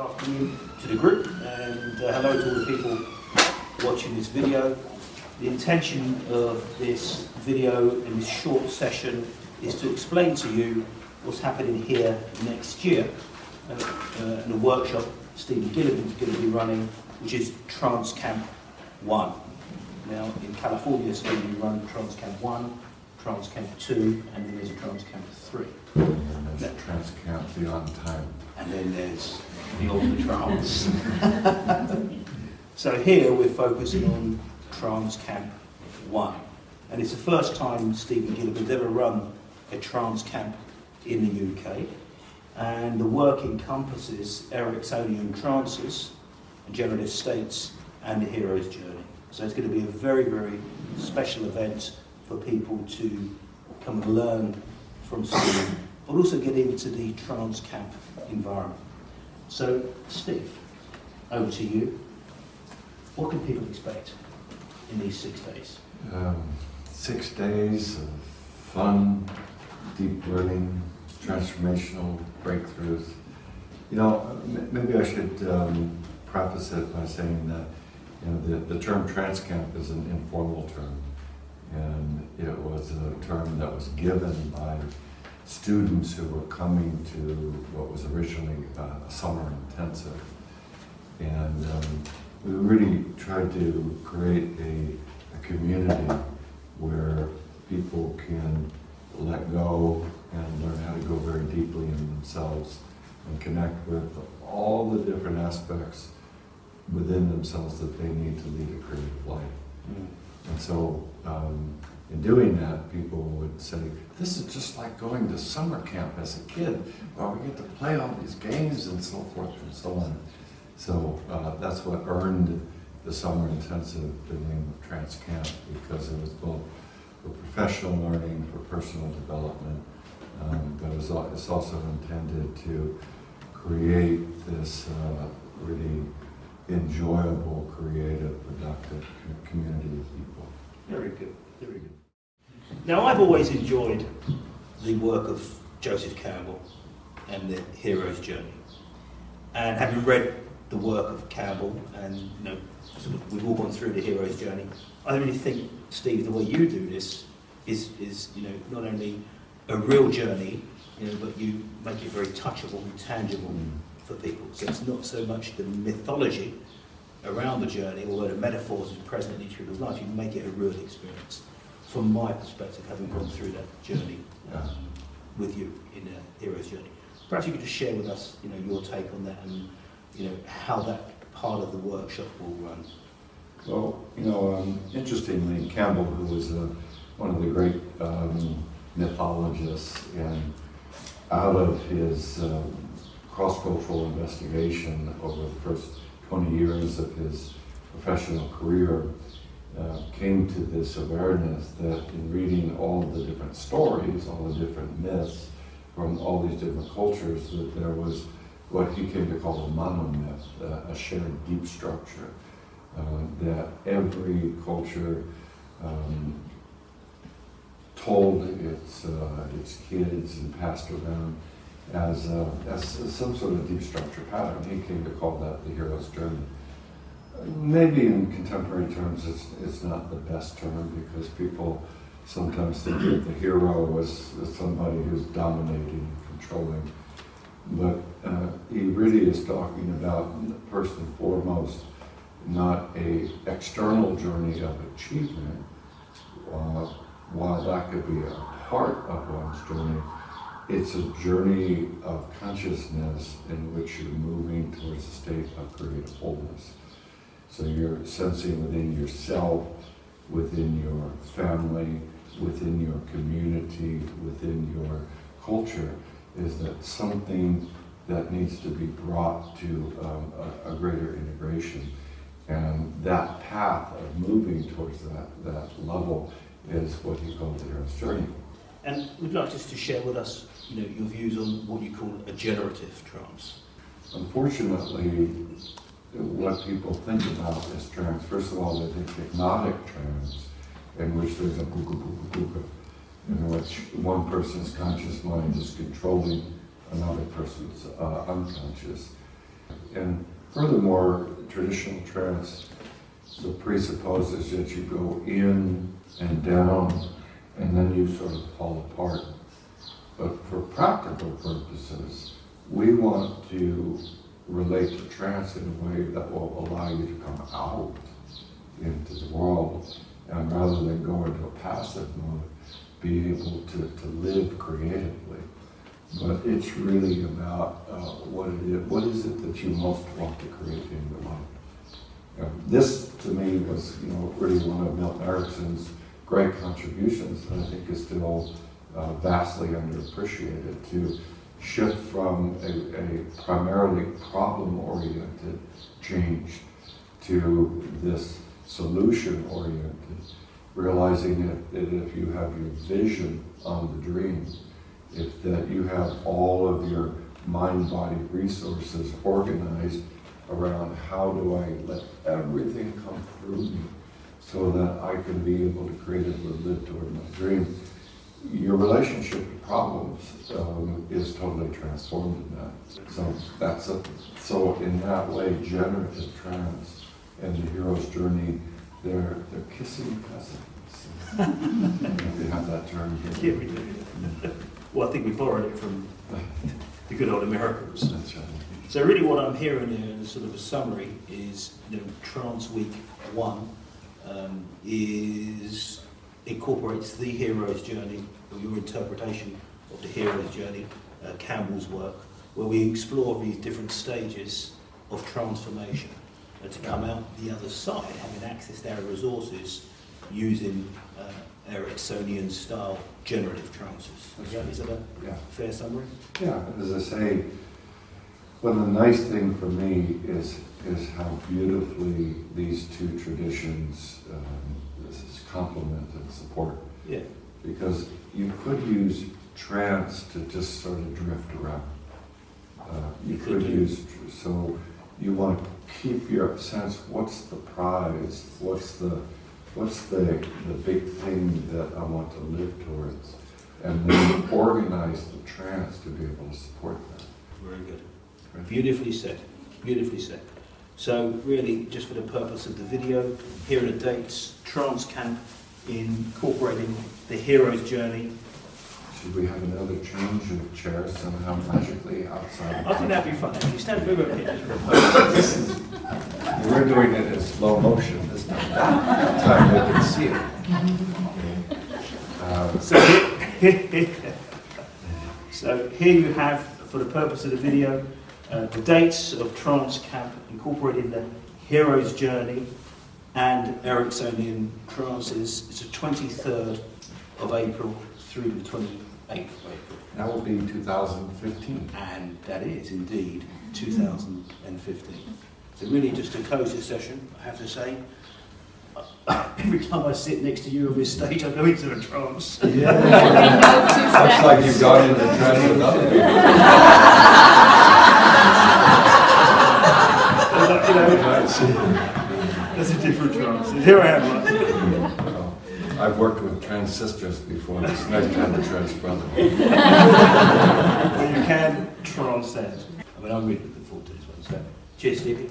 afternoon to the group, and hello to all the people watching this video. The intention of this video in this short session is to explain to you what's happening here next year in a workshop Stephen Gilligan is going to be running, which is Trance Camp 1. Now, in California, it's going to be run Trance Camp 1, Trance Camp 2, and then there's Trance Camp 3. And there's Trance Camp Beyond Time. And then there's Beyond the Trance. So here we're focusing on Trance Camp 1. And it's the first time Stephen Gilligan's ever run a trance camp in the UK. And the work encompasses Ericksonian trances, generative states, and the hero's journey. So it's going to be a very, very special event for people to come and learn from Stephen, but also get into the trance camp environment. So, Steve, over to you. What can people expect in these 6 days? 6 days of fun, deep learning, transformational breakthroughs. You know, maybe I should preface it by saying that the term Trance Camp is an informal term, and it was a term that was given by students who were coming to what was originally a summer intensive. And we really tried to create a community where people can let go and learn how to go very deeply in themselves and connect with all the different aspects within themselves that they need to lead a creative life. And so in doing that, people would say, this is just like going to summer camp as a kid, where we get to play all these games and so forth and so on. So that's what earned the summer intensive the name of Trance Camp, because it was both for professional learning, for personal development, but it's also intended to create this really enjoyable, creative, productive community of people. Very good, very good. Now, I've always enjoyed the work of Joseph Campbell and the hero's journey. And having read the work of Campbell, and sort of we've all gone through the hero's journey, I really think, Steve, the way you do this is not only a real journey, but you make it very touchable and tangible for people. So it's not so much the mythology around the journey, although the metaphors are present in each people's life. You make it a real experience. From my perspective, having gone through that journey with you in a hero's journey, perhaps you could just share with us, your take on that, and how that part of the workshop will run. Well, interestingly, Campbell, who was one of the great mythologists, and out of his cross-cultural investigation over the first 20 years of his professional career, came to this awareness that in reading all the different stories, all the different myths from all these different cultures, that there was what he came to call a monomyth, a shared deep structure, that every culture told its kids and passed around as some sort of deep structure pattern. He came to call that the hero's journey. Maybe in contemporary terms it's not the best term, because people sometimes think that the hero was somebody who's dominating, controlling. But he really is talking about, first and foremost, not an external journey of achievement, while that could be a part of one's journey. It's a journey of consciousness in which you're moving towards a state of creative wholeness. So you're sensing within yourself, within your family, within your community, within your culture, is that something that needs to be brought to a greater integration. And that path of moving towards that level is what he called the hero's journey. And we'd like just to share with us, your views on what you call a generative trance. Unfortunately, what people think about is trance. First of all, they think hypnotic trance, in which there's a buka, in which one person's conscious mind is controlling another person's unconscious. And furthermore, traditional trance, the presupposes that you go in and down, and then you sort of fall apart. But for practical purposes, we want to relate to trance in a way that will allow you to come out into the world, and rather than go into a passive mode, be able to live creatively. But it's really about what it is. What is it that you most want to create in your life? This, to me, was really one of Milton Erickson's great contributions, and I think is still vastly underappreciated, to shift from a primarily problem-oriented change to this solution-oriented, realizing that if you have your vision on the dream, if that you have all of your mind-body resources organized around how do I let everything come through me so that I can be able to creatively live toward my dream, your relationship to problems is totally transformed in that. So in that way, generative trance and the hero's journey, they're kissing cousins. If you have that term here. Yeah, we do. Well, I think we borrowed it from the good old Americans. That's right. So really what I'm hearing here in sort of a summary is, Trance Week 1 incorporates the hero's journey, or your interpretation of the hero's journey, Campbell's work, where we explore these different stages of transformation to come out the other side, having accessed our resources using Ericksonian style generative trances. Is that a fair summary? Yeah, as I say, well, the nice thing for me is how beautifully these two traditions complement and support. Yeah. Because you could use trance to just sort of drift around. You could use, so you want to keep your sense, what's the prize? What's the big thing that I want to live towards? And then organize the trance to be able to support that. Very good. Right. Beautifully said. Beautifully said. So really, just for the purpose of the video, here are the dates. Trance Camp incorporating the hero's journey. Should we have another change of chairs somehow magically outside? I think that'd be fun. Actually, stand over here. We're doing it in slow motion this time. That time they can see it. So here you have, for the purpose of the video, the dates of Trance Camp incorporating the hero's journey and Ericksonian trances. It's the 23rd of April through the 28th of April. That will be 2015. And that is indeed 2015. So really, just to close this session, I have to say, every time I sit next to you on this stage, I go into a trance. Yeah. Looks like you've gone into trance with other people. That's a different trance. Here I am. I've worked with trance sisters before. It's nice to have a trance brother. Well, you can transcend. I mean, I'm really looking forward to this one. So, cheers, Stevie.